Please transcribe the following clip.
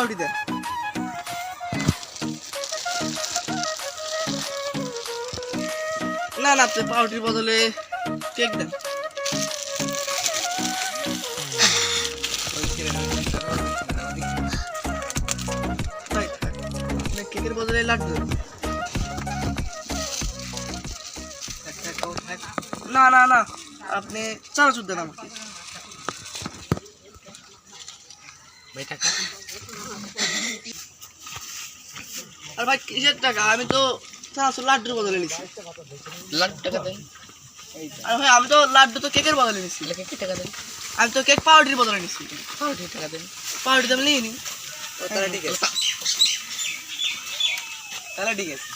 পাউরুটি দেন। না না, আপনি পাউরুটির বদলে কেক দেন। কেকের বদলে লাড্ডু। না না না, আপনি চানাচুর দেন আমাকে। আর ভাই কিসের টাকা? আমি তো চানাচুর লাড্ডুর বদলে নিচ্ছি। লাড্ডু টাকা দেন। আর ভাই আমি তো লাড্ডু তো কেকের বদলে নিচ্ছি। কি টাকা দেন? আমি তো কেক পাউরুটির বদলে নিচ্ছি। পাউরুটি টাকা দেন। পাউরুটি তো আমি নিইনি। তাহলে ঠিক আছে, তাহলে ঠিক আছে।